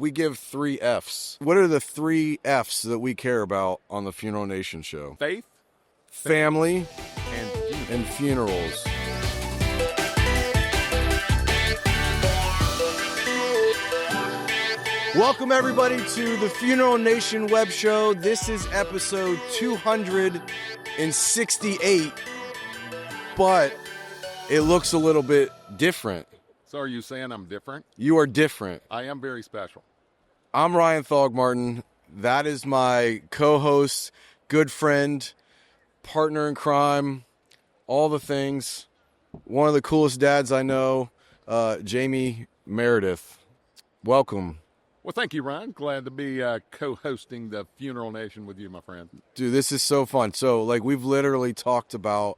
We give 3 Fs. What are the 3 Fs that we care about on the Funeral Nation show? Faith, family, and funerals. Welcome, everybody, to the Funeral Nation web show. This is episode 268, but it looks a little bit different. So are you saying I'm different? You are different. I am very special. I'm Ryan Thogmartin. That is my co-host, good friend, partner in crime, all the things. One of the coolest dads I know, Jamie Meredith. Welcome. Well, thank you, Ryan. Glad to be co-hosting the Funeral Nation with you, my friend. Dude, this is so fun. So, we've literally talked about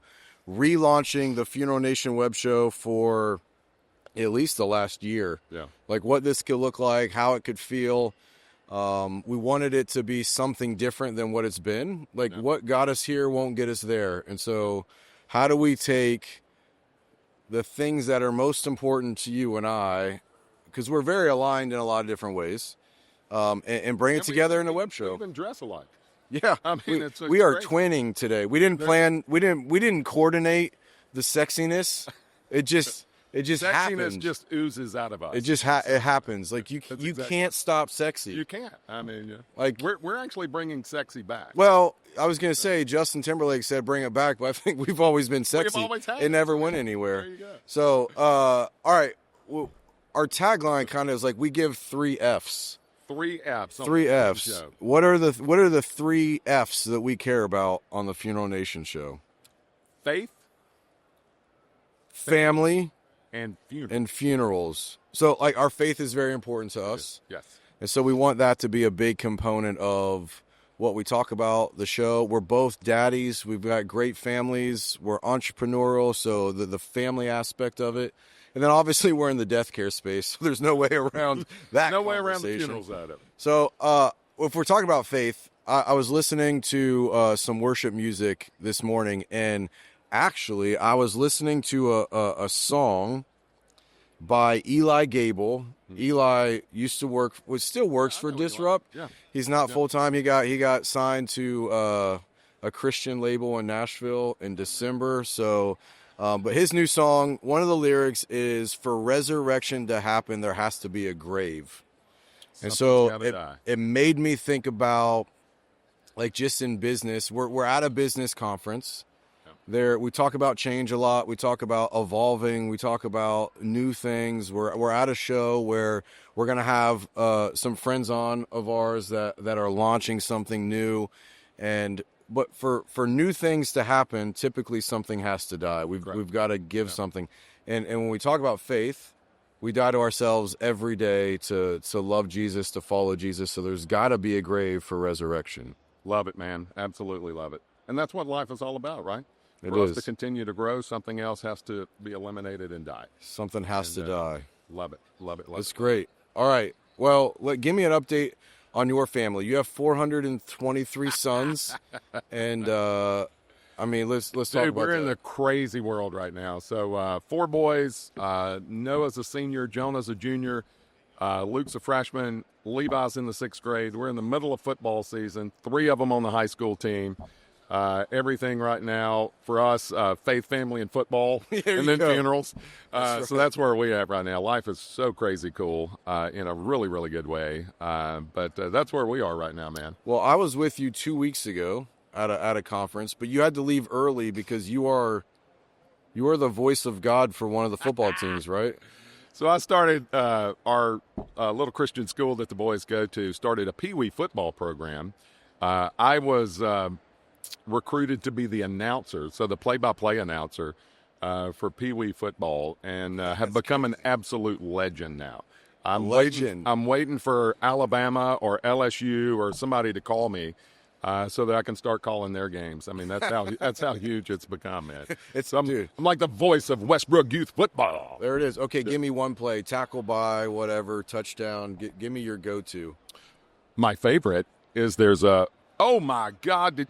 relaunching the Funeral Nation web show for at least the last year. Yeah. What this could look like, how it could feel. We wanted it to be something different than what it's been. What got us here won't get us there. And so how do we take the things that are most important to you and I, because we're very aligned in a lot of different ways, and bring it together in a web show. We even dress alike. Yeah. I mean, we are twinning today. We didn't plan, we didn't coordinate the sexiness. It just Sexiness happens. just oozes out of us. It just it happens. You can't stop sexy. You can't. I mean, we're actually bringing sexy back. Well, I was going to say Justin Timberlake said bring it back, but I think we've always been sexy. We've always had it never went anywhere. There you go. So, all right. Well, our tagline kind of is we give 3 Fs. 3 Fs. 3 Fs. What are the 3 Fs that we care about on the Funeral Nation show? Faith, family, and funerals. So, our faith is very important to us. Yes. And so we want that to be a big component of what we talk about, the show. We're both daddies. We've got great families. We're entrepreneurial, so the family aspect of it. And then obviously we're in the death care space, so there's no way around that. No way around the funeral side of it. So if we're talking about faith, I was listening to some worship music this morning, and actually I was listening to a song by Eli Gable. Eli used to still works for Disrupt. Yeah. He's not full-time. He got signed to a Christian label in Nashville in December. So, but his new song, one of the lyrics is, for resurrection to happen, there has to be a grave. And so it made me think about, just in business, we're at a business conference. There, we talk about change a lot. We talk about evolving. We talk about new things. We're at a show where we're going to have some friends on of ours that are launching something new. But for new things to happen, typically something has to die. We've got to give something. And when we talk about faith, we die to ourselves every day to love Jesus, to follow Jesus. So there's got to be a grave for resurrection. Love it, man. Absolutely love it. And that's what life is all about, right? It For is. us to continue to grow, something else has to be eliminated and die. Something has to die. Love it. Love it. That's great. All right. Well, give me an update on your family. You have 423 sons, and let's talk about we're in that. the crazy world right now. So 4 boys. Noah's a senior. Jonah's a junior. Luke's a freshman. Levi's in the 6th grade. We're in the middle of football season. 3 of them on the high school team. Everything right now for us, faith, family, and football, and then funerals. So that's where we are right now. Life is so crazy cool in a really, really good way. But that's where we are right now, man. Well, I was with you 2 weeks ago at a conference, but you had to leave early because you are the voice of God for one of the football teams, right? So I started our little Christian school that the boys go to, started a Pee-wee football program. I was recruited to be the announcer, so the play-by-play announcer for Pee-wee football, and have become an absolute legend now. I'm waiting for Alabama or LSU or somebody to call me so that I can start calling their games. I mean, that's how huge it's become, man. I'm like the voice of Westbrook youth football. There it is. Okay, give me one play, tackle by, whatever, touchdown. Give me your go-to. My favorite is there's a, oh my God,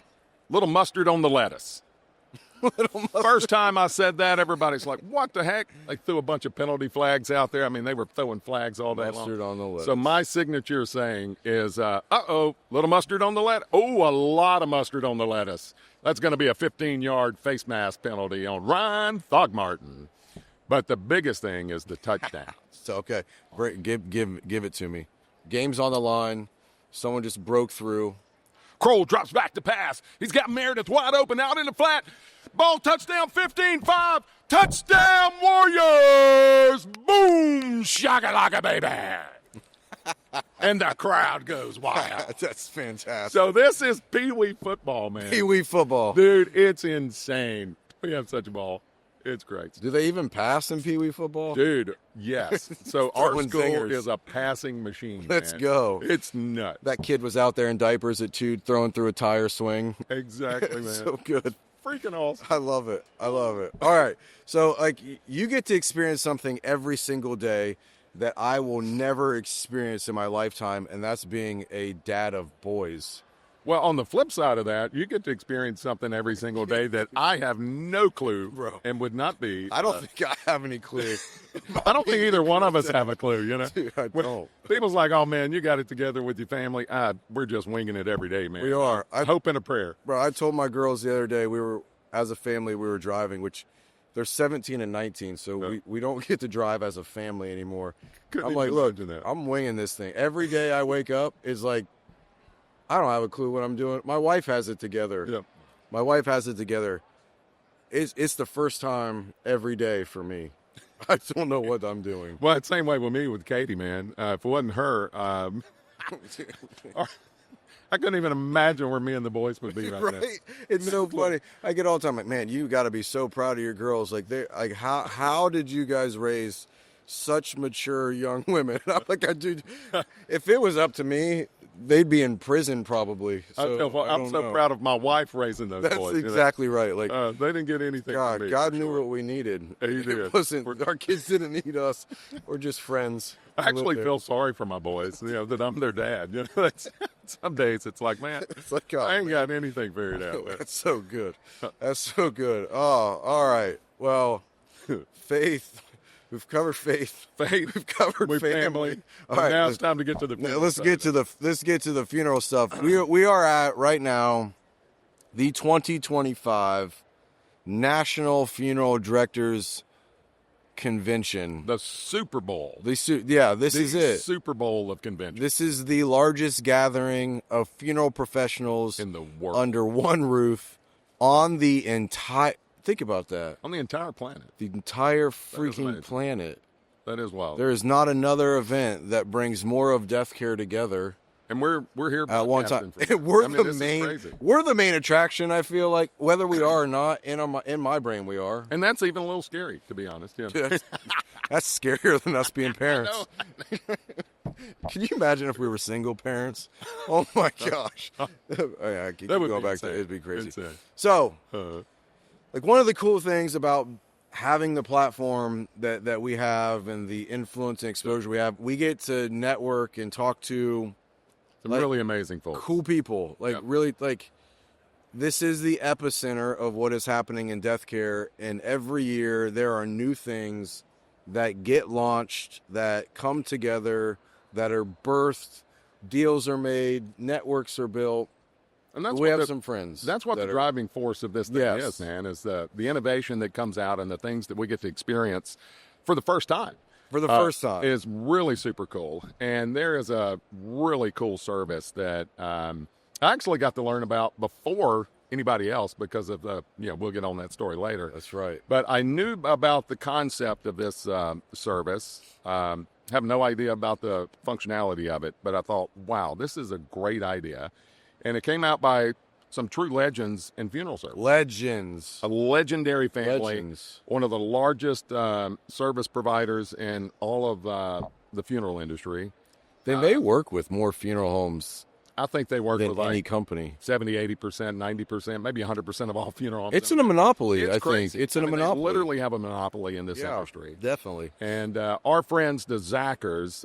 little mustard on the lettuce. Little mustard. First time I said that, everybody's like, what the heck? They threw a bunch of penalty flags out there. I mean, they were throwing flags all day long. Mustard on the lettuce. So my signature saying is, little mustard on the lettuce. Oh, a lot of mustard on the lettuce. That's going to be a 15-yard face mask penalty on Ryan Thogmartin. But the biggest thing is the touchdown. So, okay, give it to me. Game's on the line. Someone just broke through. Kroll drops back to pass. He's got Meredith wide open out in the flat. Ball touchdown 15-5. Touchdown Warriors. Boom. Shakalaka, baby. And the crowd goes wild. That's fantastic. So this is Pee Wee football, man. Pee Wee football. Dude, it's insane. We have such a ball. It's great. Do they even pass in Pee Wee football? Dude, yes. So our Throwing school zingers. is a passing machine. Let's man. go. It's nuts. That kid was out there in diapers at Chute throwing through a tire swing. Exactly, man. So good. Freaking awesome. I love it. I love it. All right. So, like, you get to experience something every single day that I will never experience in my lifetime, and that's being a dad of boys. Well, on the flip side of that, you get to experience something every single day that I have no clue Bro. and would not be. I don't think I have any clue. I don't think either one of us have a clue, you know? Dude, I don't. People's like, oh, man, you got it together with your family. We're just winging it every day, man. We are. Hope and a prayer. Bro, I told my girls the other day, as a family, we were driving, which they're 17 and 19, so we don't get to drive as a family anymore. I'm like, look, I'm winging this thing. Every day I wake up is like, I don't have a clue what I'm doing. My wife has it together. Yep. My wife has it together. It's the first time every day for me. I don't know what I'm doing. Well, it's the same way with me with Katie, man. If it wasn't her, I couldn't even imagine where me and the boys would be right now. It's so funny. I get all the time like, man, you got to be so proud of your girls. Like, they like how did you guys raise such mature young women? I'm like, dude, if it was up to me, they'd be in prison probably. So I'm so proud of my wife raising those boys. That's exactly right. Like, they didn't get anything from me. God knew what we needed. He did. It wasn't, our kids didn't need us. We're just friends. I actually feel sorry for my boys, that I'm their dad. You know, some days it's like, man, it's like, I ain't got anything figured out. That's so good. That's so good. Oh, all right. Well, faith. We've covered faith. We've covered family. All right, now it's time to get to the funeral. Let's get to the funeral stuff. We are at right now the 2025 National Funeral Directors Convention. The Super Bowl. This is it. Super Bowl of convention. This is the largest gathering of funeral professionals in the world under one roof on the entire. Think about that. On the entire planet. The entire freaking planet. That is wild. There is not another event that brings more of death care together. And we're here at one time. We're the main attraction. I feel like, whether we are or not, in my brain we are. And that's even a little scary, to be honest. Yeah. That's scarier than us being parents. Can you imagine if we were single parents? Oh my gosh! I keep going back to it. It'd be crazy. Insane. So. Like, one of the cool things about having the platform that we have and the influence and exposure we have, we get to network and talk to some really amazing folks. Cool people. Really, this is the epicenter of what is happening in death care. And every year there are new things that get launched, that come together, that are birthed, deals are made, networks are built. And we have some friends. That's what the driving force of this thing is, man, is the innovation that comes out and the things that we get to experience for the first time. Is really super cool. And there is a really cool service that I actually got to learn about before anybody else because of we'll get on that story later. That's right. But I knew about the concept of this service. Have no idea about the functionality of it, but I thought, wow, this is a great idea. And it came out by some true legends in funeral service. Legends. A legendary family. Legends. One of the largest service providers in all of the funeral industry. They work with more funeral homes. I think they work with any company. 70, 80%, 90%, maybe 100% of all funeral homes. It's in a monopoly, I crazy. think. It's in a monopoly. They literally have a monopoly in this industry. Definitely. And our friends, the Czachors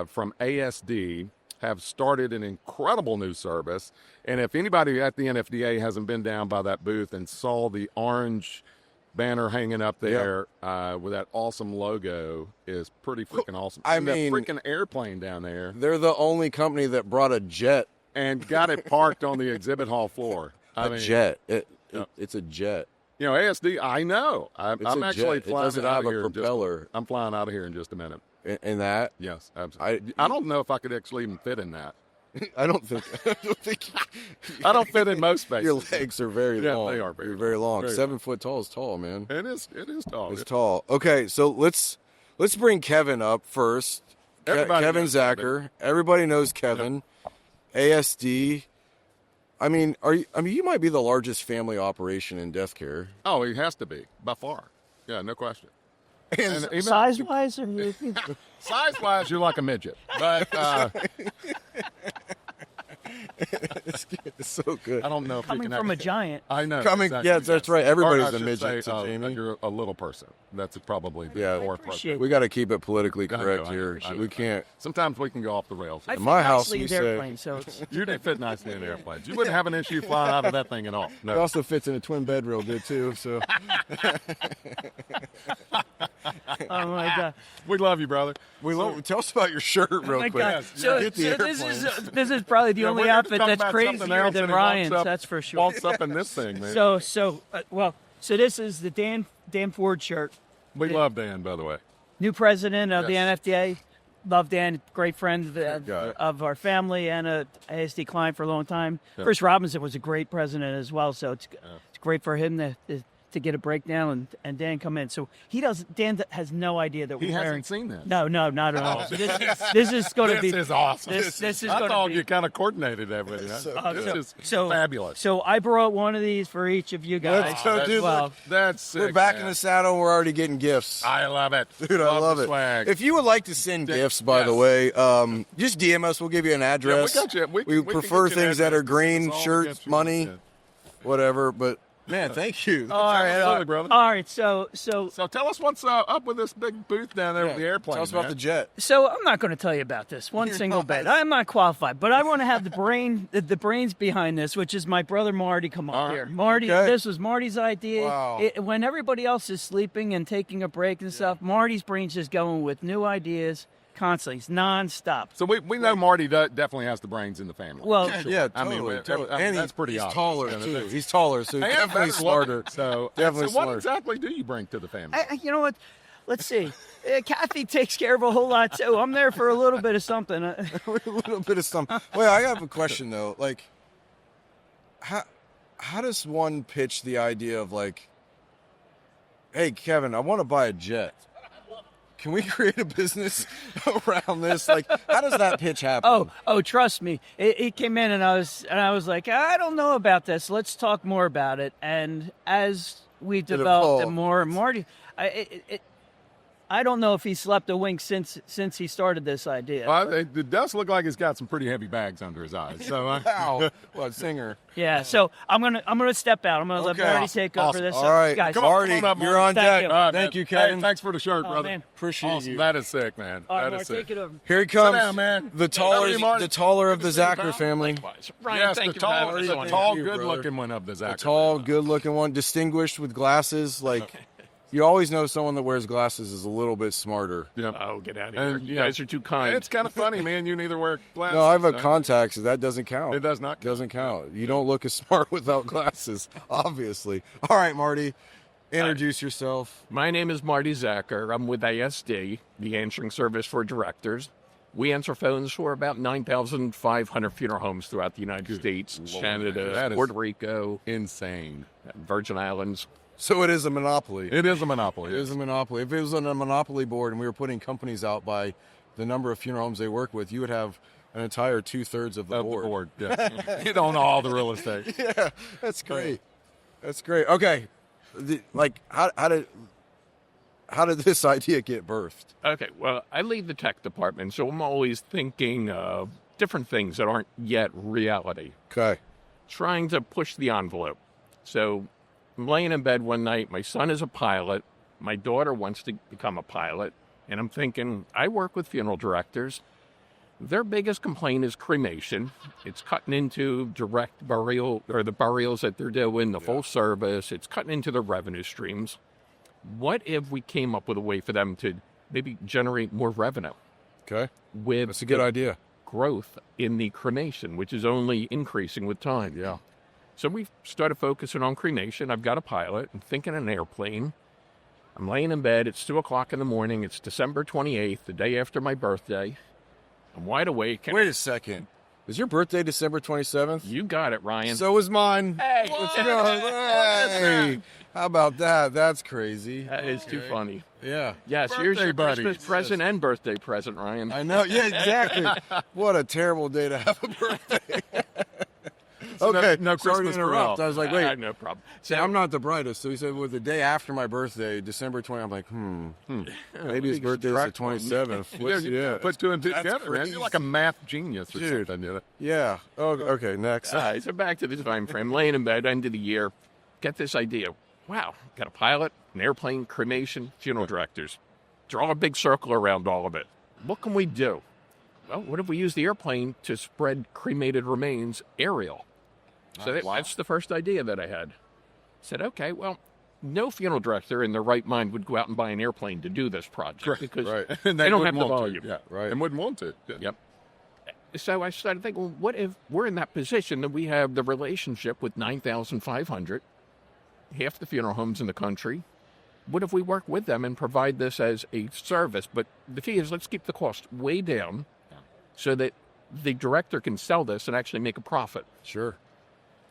from ASD, have started an incredible new service. And if anybody at the NFDA hasn't been down by that booth and saw the orange banner hanging up there with that awesome logo, is pretty freaking awesome. I and mean, that freaking airplane down there. They're the only company that brought a jet. And got it parked on the exhibit hall floor. Jet. It's a jet. You know, ASD, I know. I'm actually jet. flying It doesn't out have of a here. propeller. I'm flying out of here in just a minute. In that? Yes, absolutely. I don't know if I could actually even fit in that. I don't think. I don't fit in most spaces. Your legs are very long. They are very long. Very 7 foot tall is tall, man. It is tall. It's tall. Okay, so let's bring Kevin up first. Kevin Czachor. Everybody knows Kevin. ASD. I mean, you might be the largest family operation in death care. Oh, he has to be, by far. Yeah, no question. And size-wise, or you? Size-wise, you're like a midget. But it's so good. I don't know if Coming you can from a giant. I know. Exactly. Yeah, that's right. Everybody's a midget. You're a little person. That's probably more appropriate. We got to keep it politically correct here. We can't. Sometimes we can go off the rails. I fit my house, nicely in we the say- airplane, so it's You didn't fit nicely in airplanes. You wouldn't have an issue flying out of that thing at all. It No. also fits in a twin bed real good too. So oh my god. We love you, brother. tell us about your shirt real Oh my quick. god. So, Get the this is probably the Yeah, only we're gonna outfit talk that's about something crazier else, than and he walks Ryan's. up- That's for sure. Walks up in this thing, man. So this is the Dan Ford shirt. We love Dan, by the way. New president of the Yes. NFDA. Love Dan, great friend guy. of our family and a ASD client for a long time. Yeah. Chris Robinson was a great president as well, so it's great for him to get a breakdown and Dan come in. So Dan has no idea that we're He wearing. hasn't seen this. No, not at all. So this is going to be. This is awesome. This is I going thought to be. you kind of coordinated everything. This is fabulous. So I brought one of these for each of you guys. Let's go, dude. Well, That's sick, We're back in man. the saddle. We're already getting gifts. I love it. Dude, I love the it. Swag. If you would like to send gifts, by the yes. way, just DM us. We'll give you an address. got you. We can prefer get you an things that address. are green, It's all shirts, gifts. money, Yeah. whatever. But man, thank you. Absolutely, brother. all right. So So tell us what's up with this big booth down there with the airplane. Tell us about man. the jet. So I'm not going to tell you about this one single bit. I'm not qualified, but I want to have the brains behind this, which is my brother Marty come up All right. here. Marty, Okay. this was Marty's idea. Wow. When everybody else is sleeping and taking a break and stuff, Marty's brain's just going with new ideas constantly. It's nonstop. So we know Marty definitely has the brains in the family. Well, Yeah, I mean, totally. and that's pretty he's obvious. taller Yeah, too. that's- He's taller, so he's And definitely better smarter. looking. So Definitely so what smarter. exactly do you bring to the family? you know what? Let's see. Kathy takes care of a whole lot too. I'm there for a little bit of something. A little bit of something. Wait, I have a question though. Like, how does one pitch the idea of like, hey, Kevin, I want to buy a jet. Can we create a business around this? Like, how does that pitch happen? Oh, trust me. It came in and I was like, I don't know about this. Let's talk more about it. And as we developed it more and more, I don't know if he slept a wink since he started this idea. Well, it does look like he's got some pretty heavy bags under his eyes. So Wow. What, singer? Yeah. So I'm gonna step out. I'm gonna let Okay. Marty take over Awesome. this. All right, guys. Come on, Marty, come on up, you're on Thank deck. you. All right, Thank man. you, Kevin. Hey, thanks for the shirt, Oh, brother. man. Appreciate Awesome. you. That is sick, man. All right, That Marty, is sick. take it over. Here he comes, down, man. the taller of the Good to see you, Czachor pal. family. Ryan, Yes, thank the you for having tall, us the on. tall, Thank you, good-looking one of the Czachor. A tall, good-looking one, distinguished with glasses. Like, you always know someone that wears glasses is a little bit smarter. Yeah. Oh, get out of here. And, You yeah. guys are too kind. It's kind of funny, man. You neither wear glasses. No, I have a so- contacts. That doesn't count. It does not. Doesn't count. You don't look as smart without glasses, obviously. All right, Marty, introduce yourself. My name is Marty Czachor. I'm with ASD, the answering service for directors. We answer phones for about 9,500 funeral homes throughout the United States, Lord, Canada, that is- Puerto Rico, Insane. Virgin Islands. So it is a monopoly. It is a monopoly. It is a monopoly. If it was on a monopoly board and we were putting companies out by the number of funeral homes they work with, you would have an entire 2/3 of the Of the board. board. Yeah. You own all the real estate. Yeah, that's great. That's great. Okay, how did this idea get birthed? Okay, well, I lead the tech department, so I'm always thinking of different things that aren't yet reality, Okay. trying to push the envelope. So I'm laying in bed one night. My son is a pilot. My daughter wants to become a pilot. And I'm thinking, I work with funeral directors. Their biggest complaint is cremation. It's cutting into direct burial, or the burials that they're doing, the full service. It's cutting into their revenue streams. What if we came up with a way for them to maybe generate more revenue? Okay. With That's a good idea. growth in the cremation, which is only increasing with time. Yeah. So we started focusing on cremation. I've got a pilot. I'm thinking an airplane. I'm laying in bed. It's 2 o'clock in the morning. It's December 28th, the day after my birthday. I'm wide awake. Wait a second. Is your birthday December 27th? You got it, Ryan. So is mine. Hey, Let's go. Hey. How about that? That's crazy. that is too funny. Yeah. Yes, Birthday here's your buddies. Christmas present and birthday present, Ryan. I know. Yeah, exactly. What a terrible day to have a birthday. Okay. no Sorry to Christmas for interrupt. all. I was like, wait. No problem. See, I'm not the brightest. So he said, well, the day after my birthday, December 20th. I'm like, maybe his birthday is the 27th. Yeah. Put two and two That's together, man. crazy. You're like a math genius or Dude. something. Yeah. Oh, okay. Next. So back to the time frame. Laying in bed, end of the year. Get this idea. Wow, got a pilot, an airplane, cremation, funeral directors. Draw a big circle around all of it. What can we do? Well, what if we use the airplane to spread cremated remains aerial? So that's the first idea that I had. Said, okay, well, no funeral director in their right mind would go out and buy an airplane to do this project because And they don't have wouldn't the want to. volume. Yeah, Right. And wouldn't want to. Yeah. Yep. So I started thinking, well, what if we're in that position that we have the relationship with 9,500, half the funeral homes in the country? What if we work with them and provide this as a service? But the key is let's keep the cost way down so that the director can sell this and actually make a profit. Sure.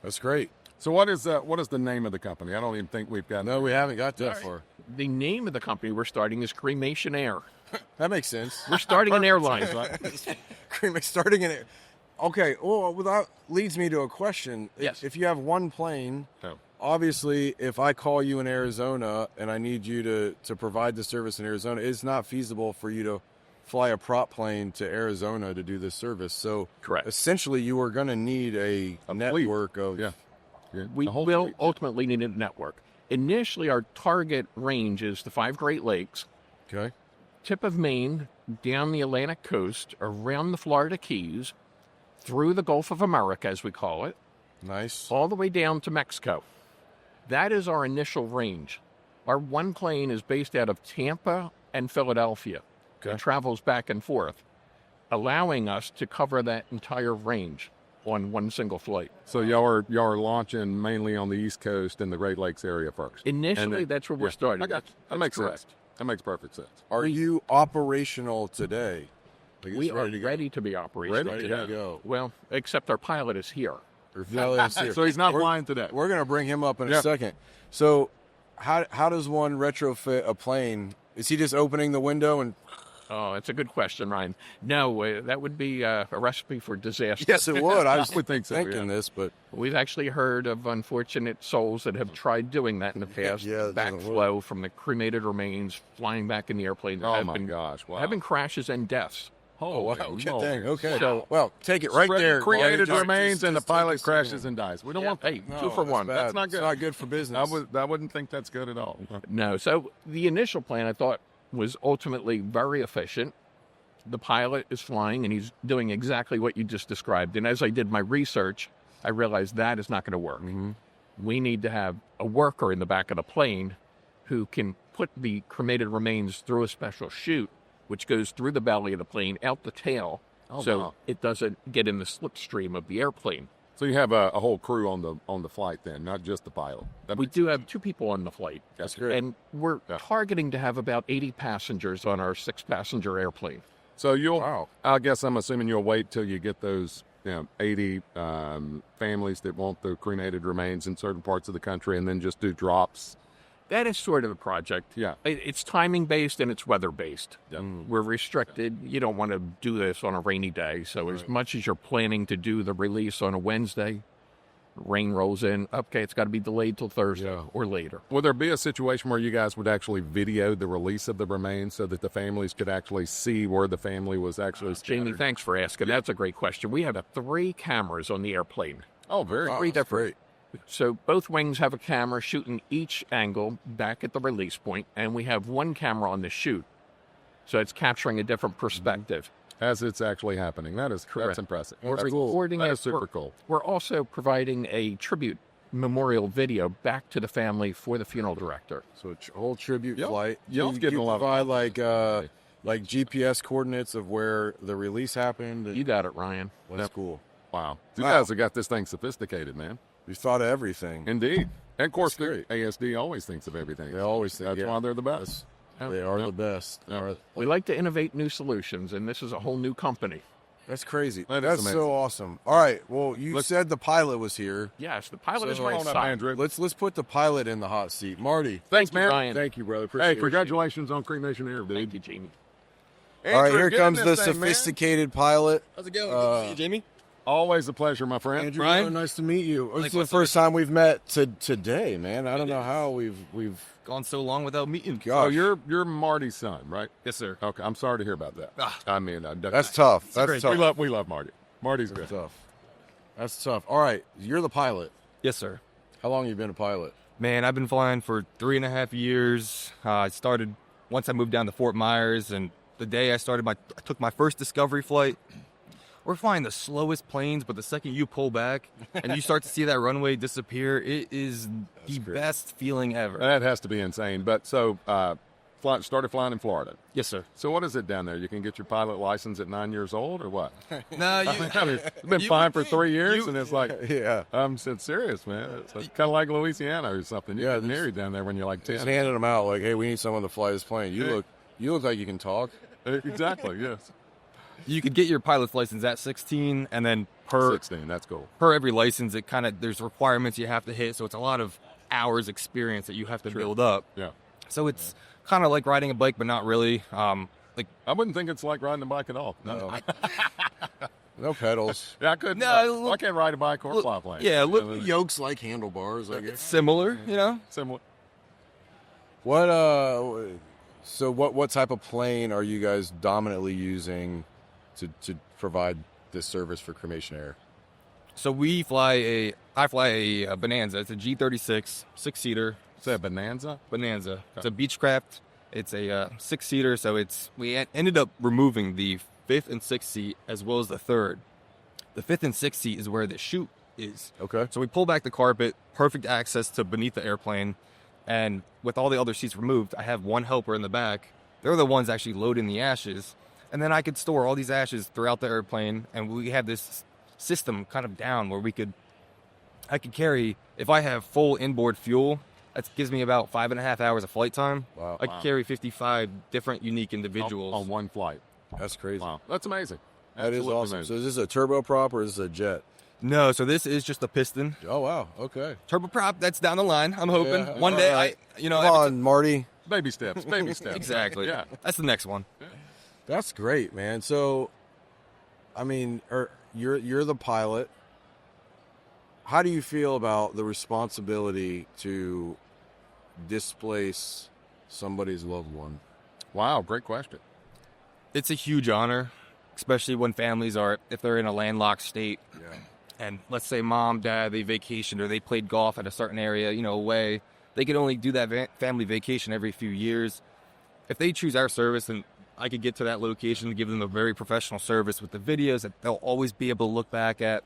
That's great. So what is the name of the company? I don't even think we've got. No, we haven't got that far. The name of the company we're starting is Cremation Air. That makes sense. We're starting an airline. Starting in it. Okay. Well, that leads me to a question. Yes. If you have one plane, No. obviously, if I call you in Arizona and I need you to provide the service in Arizona, it's not feasible for you to fly a prop plane to Arizona to do this service. So, Correct. essentially, you are going to need a network of. Yeah. We The whole will fleet. ultimately need a network. Initially, our target range is the 5 Great Lakes, Okay. tip of Maine, down the Atlantic coast, around the Florida Keys, through the Gulf of America, as we call it, Nice. all the way down to Mexico. That is our initial range. Our one plane is based out of Tampa and Philadelphia. Okay. It travels back and forth, allowing us to cover that entire range on one single flight. So y'all are launching mainly on the East Coast and the Great Lakes area first. Initially, that's where we're starting. I got you. That makes sense. That makes perfect sense. Are you operational today? Like, We it's are ready to go. ready to be operational. Ready today. to go. Well, except our pilot is here. No, that's here. So he's not We're- flying today. We're going to bring him up in Yeah. a second. So, how does one retrofit a plane? Is he just opening the window and? Oh, that's a good question, Ryan. No, that would be a recipe for disaster. Yes, it would. I was would think so, thinking yeah. this, but We've actually heard of unfortunate souls that have tried doing that in the past. Yeah, it doesn't Backflow from the cremated remains flying back in the airplane. There Oh have my been, gosh! Wow. have been crashes and deaths. wow, Lord. dang, okay. So- Well, take it right there. Created Just- remains and the just take pilot us crashes in. and dies. We don't Yeah, want that. hey, No, 2 for 1. bad. That's not good. It's not good for business. I wouldn't think that's good at all. No. So the initial plan I thought was ultimately very efficient. The pilot is flying and he's doing exactly what you just described. And as I did my research, I realized that is not going to work. We need to have a worker in the back of the plane who can put the cremated remains through a special chute, which goes through the belly of the plane, out the tail, so wow. it doesn't get in the slipstream of the airplane. So you have a whole crew on the flight then, not just the pilot. That We makes do have 2 people on the flight. That's great. And we're targeting to have about 80 passengers on our 6-passenger airplane. So Wow. I guess I'm assuming you'll wait till you get those 80 families that want the cremated remains in certain parts of the country and then just do drops. That is sort of the project. Yeah. It's timing based and it's weather based. We're restricted. You don't want to do this on a rainy day. So as much as you're planning to do the release on a Wednesday, rain rolls in. Okay, it's got to be delayed till Thursday or later. Will there be a situation where you guys would actually video the release of the remains so that the families could actually see where the family was actually Jamie, scattered? thanks for asking. That's a great question. We have 3 cameras on the airplane. Oh, very Oh, good. that's great. So both wings have a camera shooting each angle back at the release point, and we have one camera on the chute. So it's capturing a different perspective. as it's actually happening. That's impressive. That's cool. That is super cool. We're also providing a tribute memorial video back to the family for the funeral director. So a whole tribute flight. Y'all getting a lot provide like GPS coordinates of where the release happened. You got it, Ryan. That's cool. Wow. You guys have got this thing sophisticated, man. We thought of everything. Indeed. And of course, ASD always thinks of everything. They always think. That's why they're the best. They are the best. We like to innovate new solutions, and this is a whole new company. That's crazy. That's amazing. So awesome. All right. Well, you said the pilot was here. Yes, the pilot is right right up, Andrew. Let's put the pilot in the hot seat. Marty. Thanks, man. Ryan. Thank you, brother. Appreciate Hey, congratulations on Cremation Air, dude. Thank you, Jamie. Andrew, all right, here get comes in the this thing, sophisticated pilot. How's it going? Good to see you, Jamie. Always a pleasure, my friend. Andrew, Ryan? nice to meet you. This is the Likewise, first time we've met today, man. I don't know how we've Gone so long without meeting. gosh. Oh, you're Marty's son, right? Yes, sir. Okay, I'm sorry to hear about that. I mean, That's tough. That's great. tough. we love Marty. Marty's good. That's tough. All right, you're the pilot. Yes, sir. How long have you been a pilot? Man, I've been flying for 3.5 years. I started once I moved down to Fort Myers, and the day I took my first discovery flight. We're flying the slowest planes, but the second you pull back and you start to see that runway disappear, it is the best feeling ever. That has to be insane. But so, started flying in Florida. Yes, sir. So what is it down there? You can get your pilot license at 9 years old, or what? No, It's been flying for 3 years, and it's like, Yeah. I'm serious, man. It's kind of like Louisiana or something. You get married down there when you're like 10. Just handing them out like, hey, we need someone to fly this plane. You look like you can talk. Exactly. Yes. you could get your pilot's license at 16, and then per 16. That's cool. per every license, there's requirements you have to hit. So it's a lot of hours experience that you have to build up. Yeah. So it's kind of like riding a bike, but not really. I wouldn't think it's like riding a bike at all. No. No pedals. Yeah, I couldn't. No, I can't ride a bike or fly a plane. Yeah, Yokes like handlebars, I it's guess. similar, you know. Similar. What type of plane are you guys dominantly using to provide this service for Cremation Air? So I fly a Bonanza. It's a G36 6-seater. Is that Bonanza? Bonanza. Okay. It's a Beechcraft. It's a 6-seater. So we ended up removing the 5th and 6th seat as well as the 3rd. The 5th and 6th seat is where the chute is. Okay. So we pull back the carpet, perfect access to beneath the airplane, and with all the other seats removed, I have one helper in the back. They're the ones actually loading the ashes, and then I could store all these ashes throughout the airplane, and we have this system kind of down where I could carry, if I have full inboard fuel, that gives me about 5.5 hours of flight time. Wow. I could carry 55 different unique individuals. On one flight. That's crazy. Wow. That's amazing. That is Absolutely awesome. amazing. So is this a turboprop or is this a jet? No, so this is just a piston. Oh, wow. Okay. Turboprop, that's down the line, I'm hoping. Yeah, One all day, right. Come on, Marty. Baby steps. Baby steps. Exactly. Yeah. That's the next one. That's great, man. So, I mean, you're the pilot. How do you feel about the responsibility to displace somebody's loved one? Wow. Great question. It's a huge honor, especially when families if they're in a landlocked state. Yeah. And let's say mom, dad, they vacationed or they played golf at a certain area, away. They could only do that family vacation every few years. If they choose our service, then I could get to that location and give them a very professional service with the videos that they'll always be able to look back at.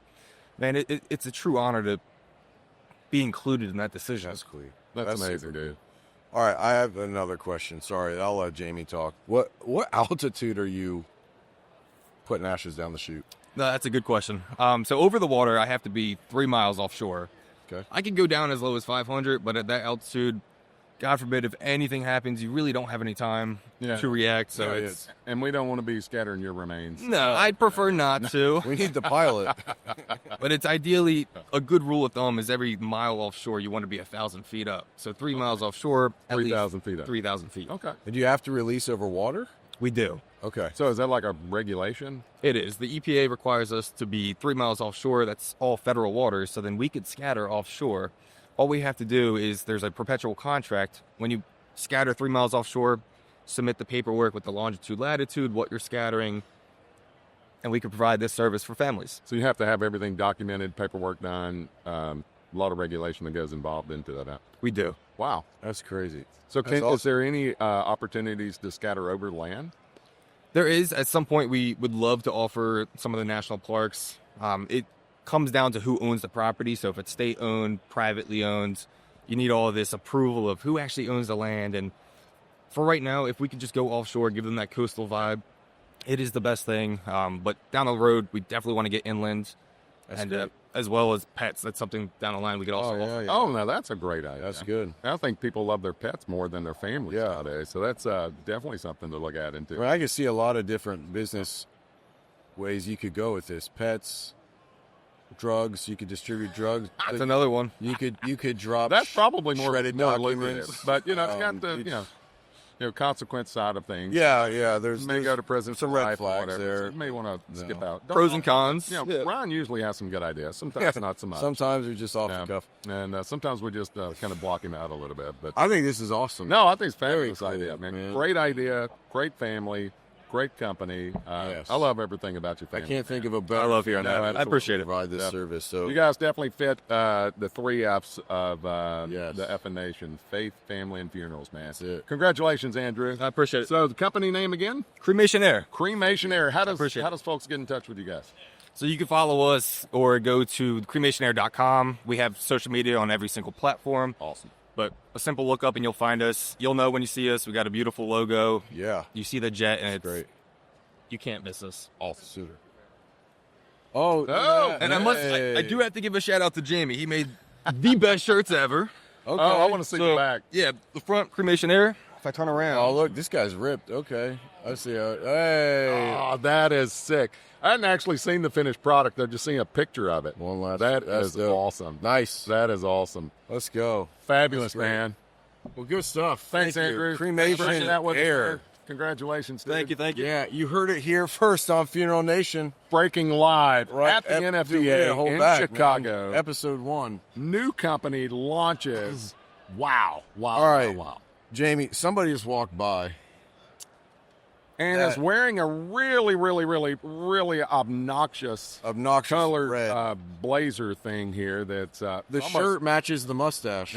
Man, it's a true honor to be included in that decision. That's cool. That's amazing, super. dude. All right, I have another question. Sorry, I'll let Jamie talk. What altitude are you putting ashes down the chute? No, that's a good question. So over the water, I have to be 3 miles offshore. Okay. I can go down as low as 500, but at that altitude, God forbid, if anything happens, you really don't have any time to react. So and we don't want to be scattering your remains. No, I'd prefer not to. We need the pilot. But it's ideally, a good rule of thumb is every mile offshore, you want to be 1,000 feet up. So 3 miles offshore, 3,000 feet up. 3,000 feet. Okay. And you have to release over water? We do. Okay. So is that like a regulation? It is. The EPA requires us to be 3 miles offshore. That's all federal waters. So then we could scatter offshore. All we have to do is there's a perpetual contract. When you scatter 3 miles offshore, submit the paperwork with the longitude, latitude, what you're scattering, and we can provide this service for families. So you have to have everything documented, paperwork done, a lot of regulation that goes involved into that. We do. Wow. That's crazy. So That's awesome. is there any opportunities to scatter over land? There is. At some point, we would love to offer some of the national parks. It comes down to who owns the property. So if it's state-owned, privately owned, you need all of this approval of who actually owns the land. And for right now, if we could just go offshore, give them that coastal vibe, it is the best thing. But down the road, we definitely want to get inland. And as well as pets. That's something down the line we could also offer. Yeah. Oh, no, that's a great idea. That's good. I think people love their pets more than their families Yeah. nowadays. So that's definitely something to look at into. I mean, I can see a lot of different business ways you could go with this. Pets, drugs. You could distribute drugs. That's another one. You could drop. That's probably more shredded lucrative. documents. But, it's got the, consequence side of things. Yeah. You may go to prison some for red life or flags whatever, there. so you may want to skip out. Pros and cons. Ron usually has some good ideas. Sometimes not so much. Sometimes we're just off the cuff. And sometimes we just kind of block him out a little bit. But I think this is awesome. no, I think it's a Very fabulous cool, idea, man. man. Great idea, great family, great company. Yes. I love everything about your I family. can't think of a better. I love hearing No, that. I absolutely. appreciate it. Provide this Yeah. service. So You guys definitely fit the 3 F's of Yes. the F Nation: faith, family, and funerals, man. That's it. Congratulations, Andrew. I appreciate it. So the company name again? Cremation Air. Cremation Air. How appreciate it. does folks get in touch with you guys? So you can follow us or go to cremationair.com. We have social media on every single platform. Awesome. But a simple look up and you'll find us. You'll know when you see us. We got a beautiful logo. Yeah, You see the jet and it's great. You can't miss us. Awesome. Suitor. Oh, Oh, And I do have to give a shout out to Jamie. He made the best shirts ever. Okay. Oh, I want to see the back. Yeah, the front Cremation Air. If I turn around. Oh, look, this guy's ripped. Okay, I see. Hey, Oh, that is sick. I hadn't actually seen the finished product. I've just seen a picture of it. one last. That that's is dope. awesome. Nice. That is awesome. Let's go. Fabulous, great. man. Well, good stuff. Thanks, Thank you. Andrew. Cremation Thanks for that with us, Air. man. Congratulations. Dude. Thank you. Yeah, you heard it here first on Funeral Nation. Breaking live Right at the Ep- NFDA Yeah, hold in back, Chicago. man. Episode 1. New company launches. Wow. All right. Wow. Jamie, somebody just walked by. And is wearing a really, really, really, really obnoxious colored red. blazer thing here. That's The almost- shirt matches the mustache.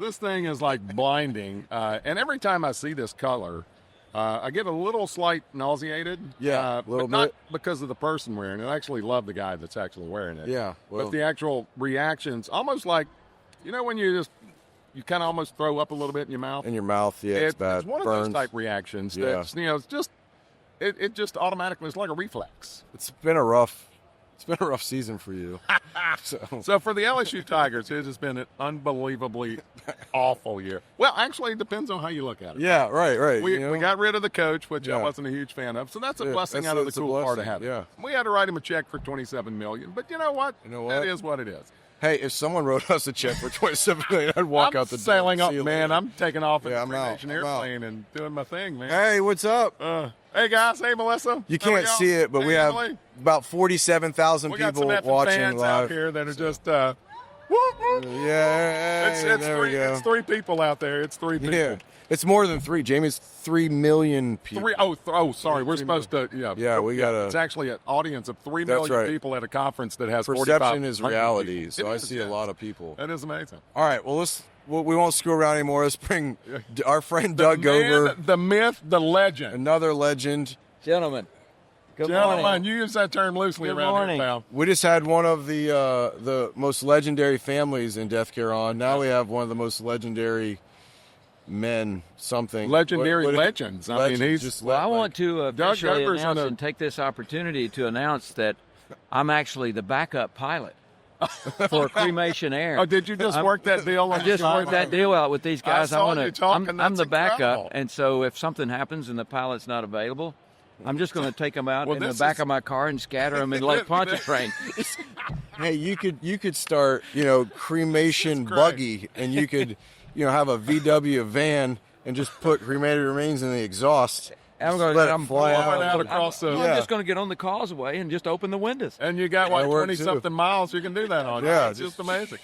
This thing is like blinding. And every time I see this color, I get a little slight nauseated. Yeah, a little but not bit. because of the person wearing it. I actually love the guy that's actually wearing it. Yeah, well- but the actual reactions, almost like, when you kind of almost throw up a little bit in your mouth. In your mouth, yeah, it's bad. It's one Burns. of those type reactions Yeah. that, it's just, it just automatically, it's like a reflex. It's been a rough season for you. So for the LSU Tigers, it has been an unbelievably awful year. Well, actually, it depends on how you look at it. Yeah, right. We, you know? we got rid of the coach, which I Yeah. wasn't a huge fan of. So that's a Yeah, blessing that's out of the it's a cool part of blessing, having. yeah. We had to write him a check for $27 million, but you know what? That is what it is. Hey, if someone wrote us a check for $27 million, I'd walk I'm out the door. sailing up, See you man. later. I'm taking off in Yeah, the I'm out. Cremation I'm out. airplane and doing my thing, man. Hey, what's up? Hey guys, hey Melissa. You There we can't go. see it, but Hey, we have Emily. about 47,000 We got people some effing watching fans out live. here that are just whoop, whoop. Yeah, It's there we go. it's 3 people out there. It's 3 people. Yeah, it's more than 3. Jamie's 3 million people. Sorry. We're supposed to. Yeah, we gotta- It's actually an audience of 3 That's million right. people at a conference that has Perception 4,500 is reality, people. so It I is, see a yes. lot of people. That is amazing. All right, well, we won't screw around anymore. Let's bring our friend Doug Gober, the myth, the legend. another legend. Gentlemen, good Gentlemen, morning. you use that term loosely Good around morning. here, pal. We just had one of the most legendary families in Death Care on. Now we have one of the most legendary men. Something Legendary What- legends. I legend, mean, he's just Well, I want to Doug officially Gober's announce on a- and take this opportunity to announce that I'm actually the backup pilot for Cremation Air. Oh, did you just work that deal? I just worked that deal out with these guys. saw wanna- you talking. I'm That's the backup, incredible. and so if something happens and the pilot's not available, I'm just going to take them out Well, in the this back is- of my car and scatter them in Lake Pontchartrain. Hey, you could start cremation great. buggy, and you could have a VW van and just put cremated remains in the exhaust. I'm Just going let to it fly blowing out. out across the. I'm Yeah. just going to get on the causeway and just open the windows. And you got That worked, 20-something miles you can do that on. Yeah, It's just amazing.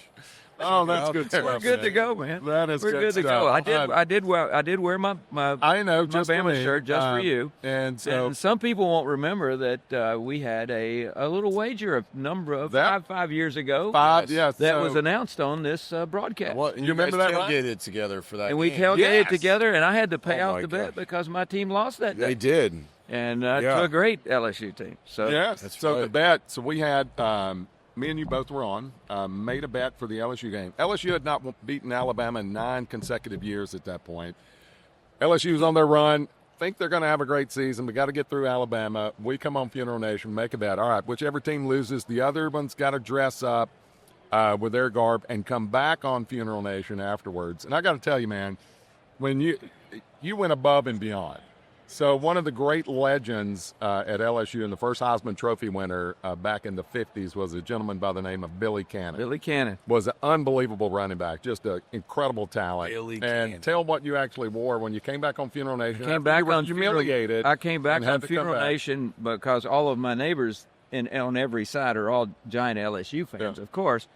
Oh, that's good stuff. We're good to go, man. That is We're good to stuff. go. I did wear my I know, just Bama for me. shirt just for you. And so And some people won't remember that we had a little wager a number of five years ago. yes, that was announced on this broadcast. What, You remember that, right? tailgated together for that And we game. tailgated together, and I had to pay Oh, out my the bet gosh. because my team lost that day. They did. And Yeah. to a great LSU team. So Yes. That's So right. the bet. So we had me and you both were on. Made a bet for the LSU game. LSU had not beaten Alabama in 9 consecutive years at that point. LSU was on their run. Think they're going to have a great season. We got to get through Alabama. We come on Funeral Nation, make a bet. All right, whichever team loses, the other one's got to dress up with their garb and come back on Funeral Nation afterwards. And I got to tell you, man, when you went above and beyond. So one of the great legends at LSU and the first Heisman Trophy winner back in the 50s was a gentleman by the name of Billy Cannon. Billy Cannon Was an unbelievable running back, just an incredible talent. Billy and Cannon. tell what you actually wore when you came back on Funeral Nation. came after back you were on humiliated. I came back and had on to come Funeral back. Nation because all of my neighbors on every side are all giant LSU fans, Yeah. of course.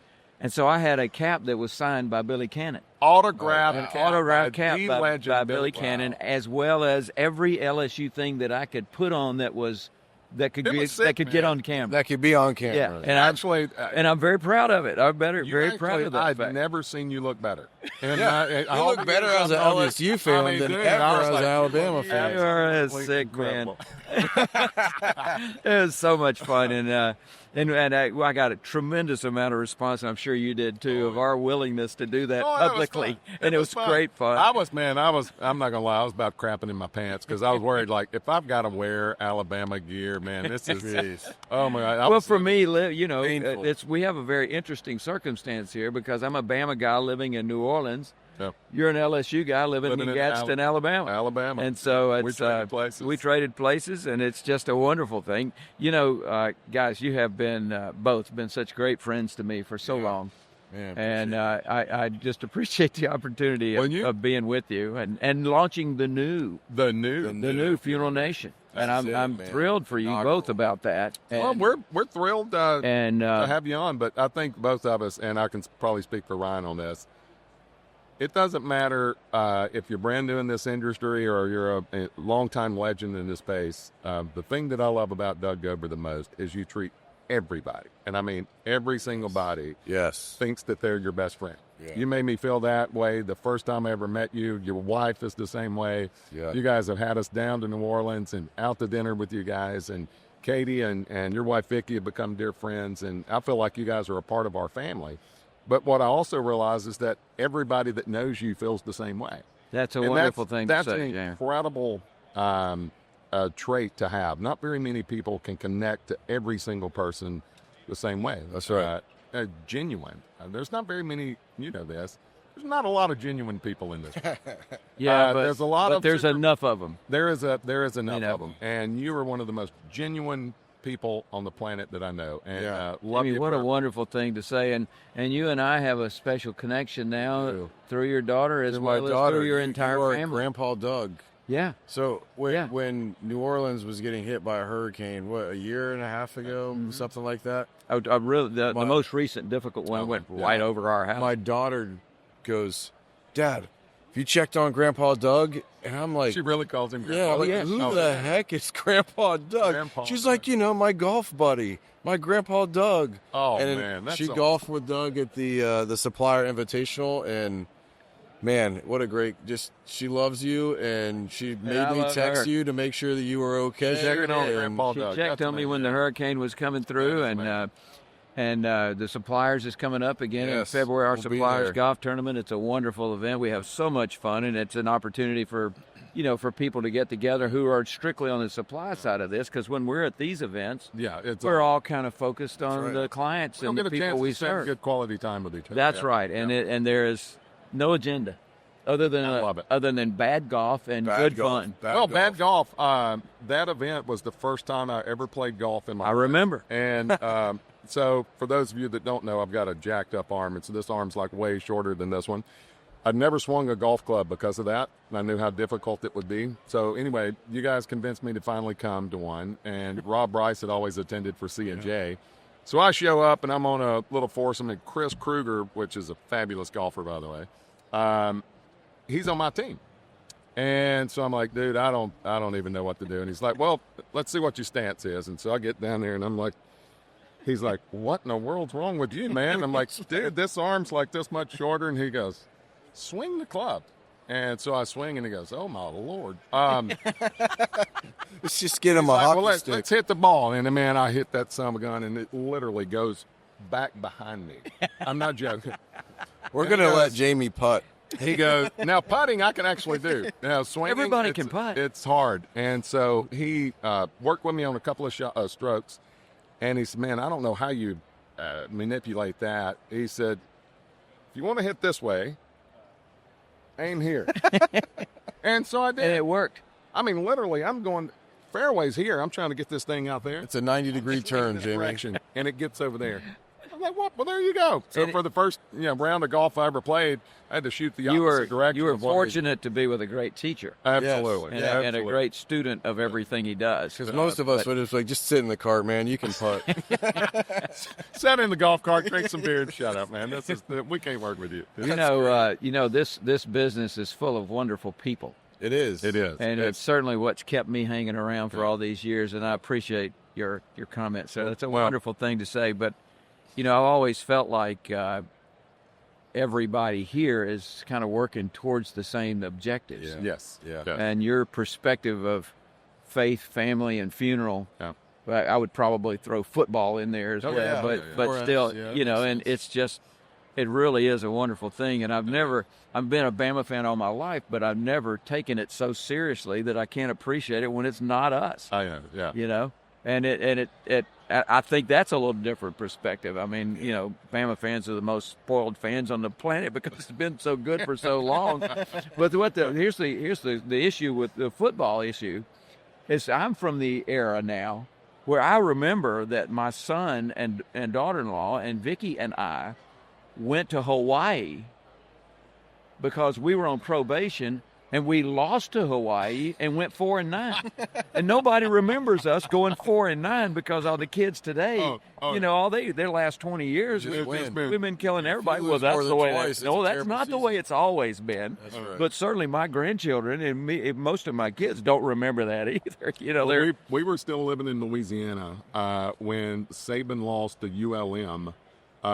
And so I had a cap that was signed by Billy Cannon. Autographed cap, Autographed cap the by legend Billy Cannon, as well as every LSU thing that I could put on that could It was sick, get man. on camera. That could be on camera. Yeah, and Actually, I'm very proud of it. I'm very proud of that I've fact. never seen you look better. And You look better as an LSU fan than ever as an Alabama fan. You are a absolutely sick man. incredible. It was so much fun, and I got a tremendous amount of response, and I'm sure you did too, of our willingness to do that Oh, that was publicly, fun. and it was fun. great fun. I'm not gonna lie, I was about crapping in my pants because I was worried, like, if I've got to wear Alabama gear, man, this is oh my God. Well, for me, Painful. we have a very interesting circumstance here because I'm a Bama guy living in New Orleans. Yeah. You're an LSU guy living in Gadsden, Alabama. Alabama. And so it's, We traded places. We traded places, and it's just a wonderful thing. Guys, you have been both been such great friends to me for so long. Man, And I just appreciate the opportunity of being with you and launching the new Funeral Nation. And That's I'm man. thrilled for you both about that. And, Well, we're thrilled to and have you on, but I think both of us, and I can probably speak for Ryan on this, it doesn't matter if you're brand new in this industry or you're a longtime legend in this space. The thing that I love about Doug Gober the most is you treat everybody, and I mean every single body, yes. thinks that they're your best friend. Yeah. You made me feel that way the first time I ever met you. Your wife is the same way. Yeah. You guys have had us down to New Orleans and out to dinner with you guys, and Katie and your wife Vicky have become dear friends, and I feel like you guys are a part of our family. But what I also realize is that everybody that knows you feels the same way. that's a And wonderful thing to that's say, an Jan. incredible trait to have. Not very many people can connect to every single person the same way. That's right. Genuine. There's not very many, you know this. There's not a lot of genuine people in this. Yeah, but there's a lot but of there's enough of them. There is enough know. of them, and you are one of the most genuine people on the planet that I know. And Yeah. love you. What a forever. wonderful thing to say, and you and I have a special connection now do. through your daughter as To well my as daughter, through your you entire are family. Grandpa Doug. Yeah, So when, Yeah. when New Orleans was getting hit by a hurricane, a year and a half ago, something like that, I really the My- most recent difficult one went right over our house. my daughter goes, "Dad, have you checked on Grandpa Doug?" And I'm like, She really calls him. "Yeah, like, who Oh, the heck is Grandpa Doug?" Grandpa She's Doug. like, my golf buddy, my Grandpa Doug. Oh, and man, that's she awesome. golfed with Doug at the Supplier Invitational, and man, what a great! She loves you, and she made I me love text her. you to make sure that you were okay. Checking on and- Grandpa She Doug. checked That's on me when amazing. the hurricane was coming through, That's and the Suppliers is coming up again in Yes, February. Our we'll be Suppliers there. golf tournament. It's a wonderful event. We have so much fun, and it's an opportunity for people to get together who are strictly on the supply side of this. Because when we're at these events, Yeah, it's we're all kind of focused on right. the clients we don't and the get a people chance we to spend serve. good quality time with each other. That's Yeah. right, and Yeah. and there is no agenda other than I love it. other than bad golf and Bad good golf. fun. Bad golf. That event was the first time I ever played golf in my I life. remember. And so for those of you that don't know, I've got a jacked up arm, and so this arm's like way shorter than this one. I'd never swung a golf club because of that, and I knew how difficult it would be. So anyway, you guys convinced me to finally come to one, and Rob Bryce had always attended for C&J. So I show up, and I'm on a little foursome, and Chris Kruger, which is a fabulous golfer, by the way, he's on my team. And so I'm like, dude, I don't even know what to do. And he's like, well, let's see what your stance is. And so I get down there, and I'm like, he's like, what in the world's wrong with you, man? I'm like, dude, this arm's like this much shorter. And he goes, swing the club. And so I swing, and he goes, oh, my Lord. Let's just get him a like, hockey well, stick. let's hit the ball. And, man, I hit that son of a gun, and it literally goes back behind me. I'm not joking. We're going to let Jamie putt. He goes, now putting I can actually do. Now swinging, Everybody can putt. It's hard. And so he worked with me on a couple of strokes, and he said, man, I don't know how you manipulate that. He said, if you want to hit this way, aim here. And so I did. And it worked. I mean, literally, I'm going, fairway's here. I'm trying to get this thing out there. It's a 90-degree turn, Jamie. Direction, and it gets over there. I'm like, what? Well, there you go. So for the first round of golf I ever played, I had to shoot the opposite direction. You were of what fortunate to be with a great teacher. Absolutely. And, Absolutely. and a great student of everything he does. Because most of us would just like, just sit in the cart, man. You can putt. Sat in the golf cart, drink some beer, and shut up, man. We can't work with you. You know, this business is full of wonderful people. It is. It is. And it's certainly what's kept me hanging around for all these years, and I appreciate your comments. So that's a wonderful thing to say. But, I've always felt like everybody here is kind of working towards the same objectives. Yeah. Yes. Yeah. And your perspective of faith, family, and funeral, I would probably throw football in there as well. yeah. But still, and it's just, it really is a wonderful thing. And I've been a Bama fan all my life, but I've never taken it so seriously that I can't appreciate it when it's not us. I know. Yeah. And I think that's a little different perspective. I mean, Bama fans are the most spoiled fans on the planet because it's been so good for so long. But here's the issue with the football issue is I'm from the era now where I remember that my son and daughter-in-law and Vicky and I went to Hawaii because we were on probation. And we lost to Hawaii and went 4-9, and nobody remembers us going 4-9 because all the kids today, all their last 20 years, we've been killing everybody. Well, that's the way. That's not the way it's always been. That's right. But certainly my grandchildren and me, most of my kids don't remember that either. We were still living in Louisiana when Saban lost to ULM.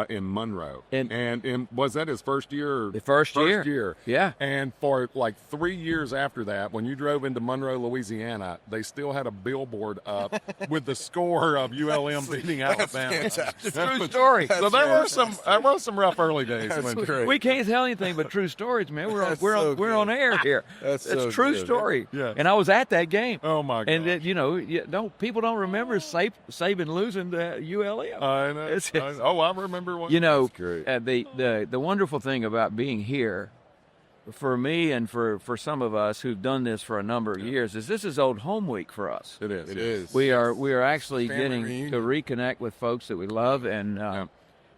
In Monroe. And was that his first year? The first year. Yeah. And for like 3 years after that, when you drove into Monroe, Louisiana, they still had a billboard up with the score of ULM beating Alabama. True story. So there were some rough early days. Great. We can't tell anything but true stories, man. We're on air here. It's so true good. story. Yeah. And I was at that game. Oh my God. And people don't remember Saban losing to ULM. I know. I remember one. The wonderful thing about being here, for me and for some of us who've done this for a number of years, is this is old home week for us. It is. It is. We are actually Family getting reunion. to reconnect with folks that we love, and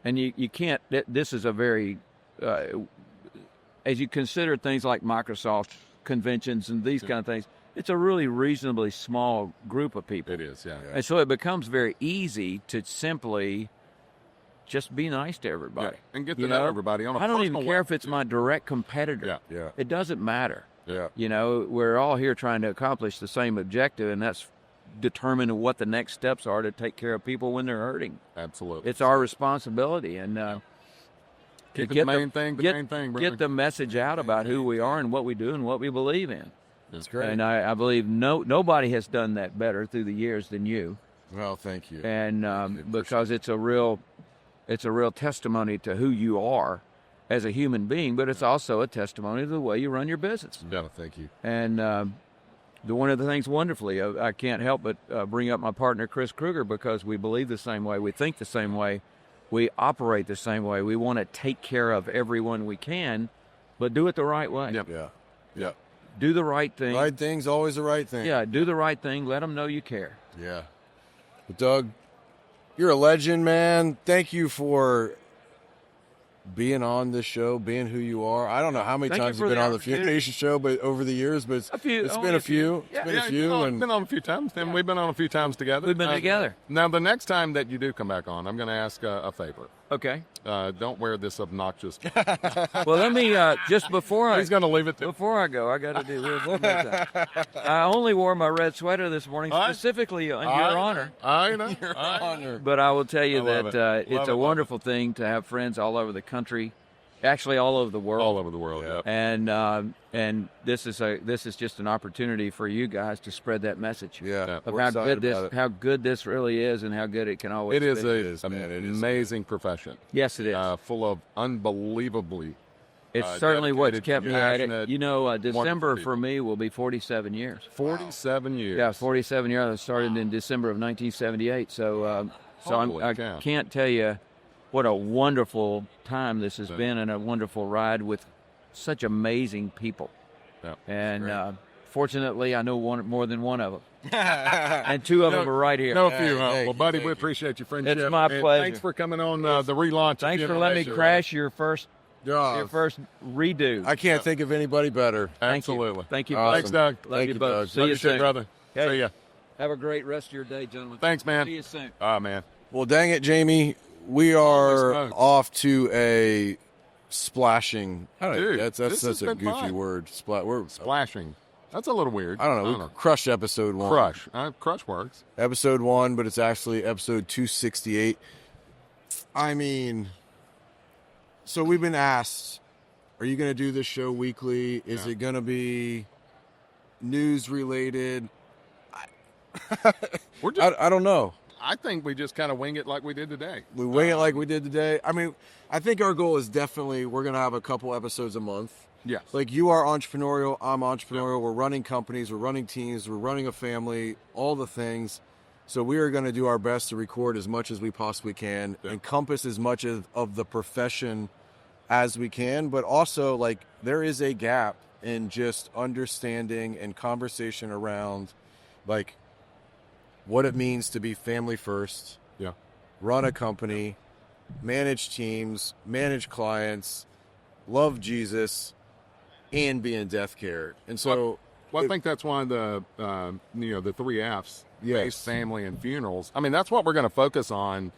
you can't. This is a very as you consider things like Microsoft conventions and these kind of things. It's a really reasonably small group of people. It is. Yeah. And so it becomes very easy to simply just be nice to everybody. Yeah. And get to know everybody on a I don't even personal care level, if it's my direct competitor. Yeah. It doesn't matter. Yeah. We're all here trying to accomplish the same objective, and that's determine what the next steps are to take care of people when they're hurting. Absolutely. It's our responsibility, and Keep the main thing, brother. get the message out about who we are and what we do and what we believe in. That's great. And I believe nobody has done that better through the years than you. Well, thank you. And because it's a real testimony to who you are as a human being, but it's also a testimony to the way you run your business. Yeah, thank you. And one of the things wonderfully, I can't help but bring up my partner, Chris Kruger, because we believe the same way, we think the same way, we operate the same way. We want to take care of everyone we can, but do it the right way. Yep. Yeah. Do the right thing. Right thing's always the right thing. Yeah, do the right thing. Let them know you care. Yeah. Well, Doug, you're a legend, man. Thank you for being on this show, being who you are. I don't know how many Thank you times for you've been the on the Funeral Nation show, but over the years, but it's few, been only a a few. few. It's been a few, been on a few times, and we've been on a few times together. We've been together. Now, the next time that you do come back on, I'm going to ask a favor. Okay. Don't wear this obnoxious. Well, let me just before He's going to leave it there. before I go, I got to do this one more time. I only wore my red sweater this morning specifically in your honor. I know. Your honor. But I will tell you I love that it. Love it's it, a love wonderful thing to have friends all over the country, actually all over the world. All over the world, yeah. And this is just an opportunity for you guys to spread that message. Yeah, Of we're how excited good about it. how good this really is and how good it can always It is be. an amazing profession. Yes, it is. Full of unbelievably. It's certainly what's dedicated, kept me at it. passionate, You know, December wonderful for me will be 47 years. 47 years. Yeah, 47 years. I started in December of 1978. So Holy I cow. can't tell you what a wonderful time this has been and a wonderful ride with such amazing people. Yeah, And fortunately, I know more than one of them. And two of them are right here. No, a few. Hey, well, buddy, we appreciate your friendship. It's my And pleasure. Thanks for coming on the relaunch. Thanks for letting me crash your first redo. I can't think of anybody better. Absolutely. Thank you. Awesome. Thanks, Doug. Love Thank you you, both. Doug. See Love you your shit, soon. brother. Hey. See ya. Have a great rest of your day, gentlemen. Thanks, man. See you soon. Oh, man. Well, dang it, Jamie. We Holy are smokes. off to a splashing. Dude, that's this has such a been goofy fun. word. We're, Splashing. That's a little weird. I don't know. We crushed episode 1. Crush. Crush works. Episode 1, but it's actually episode 268. I mean, so we've been asked, are you going to do this show weekly? Is it going to be news related? We're just, I don't know. I think we just kind of wing it like we did today. We wing it like we did today. I mean, I think our goal is definitely we're going to have a couple episodes a month. Yes. Like, you are entrepreneurial, I'm entrepreneurial. We're running companies, we're running teams, we're running a family, all the things. So we are going to do our best to record as much as we possibly can, encompass as much of the profession as we can, but also, like, there is a gap in just understanding and conversation around, like, what it means to be family first, run a company, manage teams, manage clients, love Jesus, and be in death care. And so, well, I think that's one of the the 3 F's: faith, family, and funerals. I mean, that's what we're going to focus on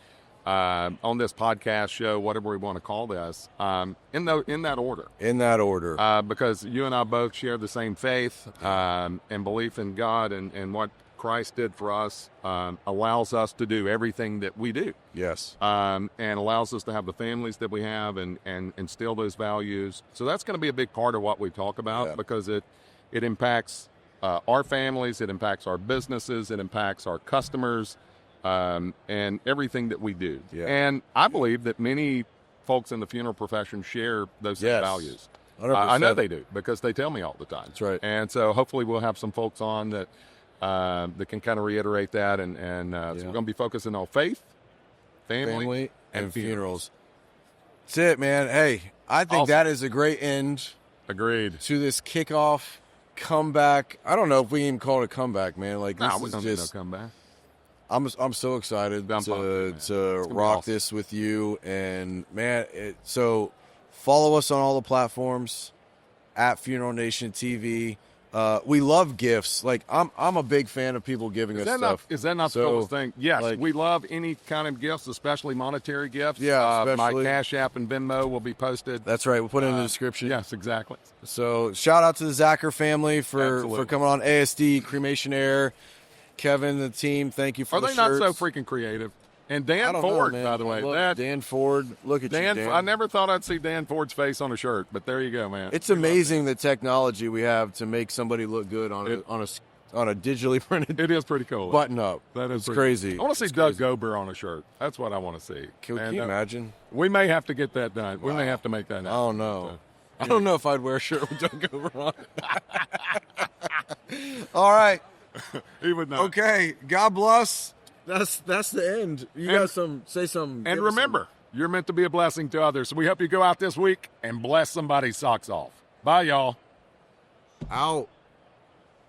this podcast show, whatever we want to call this, in that order. In that order, because you and I both share the same faith and belief in God, and what Christ did for us allows us to do everything that we do. Yes. And allows us to have the families that we have and instill those values. So that's going to be a big part of what we talk about because it impacts our families, it impacts our businesses, it impacts our customers, and everything that we do. Yeah. And I believe that many folks in the funeral profession share those same values. 100%. I know they do because they tell me all the time. That's right. And so hopefully we'll have some folks on that can kind of reiterate that. And so we're going to be focusing on faith, family and funerals. That's it, man. Hey, I think that is a great end. Agreed. To this kickoff comeback. I don't know if we can even call it a comeback, man. Like, this we is don't just need no comeback. I'm so excited to be rock awesome. this with you. And, man, so follow us on all the platforms at Funeral Nation TV. We love gifts. Like, I'm a big fan of people giving us stuff. Is that not the coolest thing? Yes, like, we love any kind of gifts, especially monetary gifts. Yeah, my especially. Cash App and Venmo will be posted. That's right. We'll put it in the description. Yes, exactly. So shout out to the Czachor family for coming on. ASD, Cremation Air, Kevin, the team. Thank you for Are the they shirts. not so freaking creative? And Dan I don't Ford, know, man. by the way. Look, Dan Ford. Look at Dan, you, Dan. I never thought I'd see Dan Ford's face on a shirt, but there you go, man. It's amazing the technology we have to make somebody look good on a digitally printed. It is pretty cool. Button up. That is it's pretty crazy. I want to see Doug Gober on a shirt. That's what I want to see. Can you imagine? We may have to get that done. We may have to make that happen. Oh no. I don't know if I'd wear a shirt with Doug Gober on it. All right. He would not. Okay. God bless. That's the end. You got say some. And remember, you're meant to be a blessing to others. So we hope you go out this week and bless somebody's socks off. Bye, y'all. Out.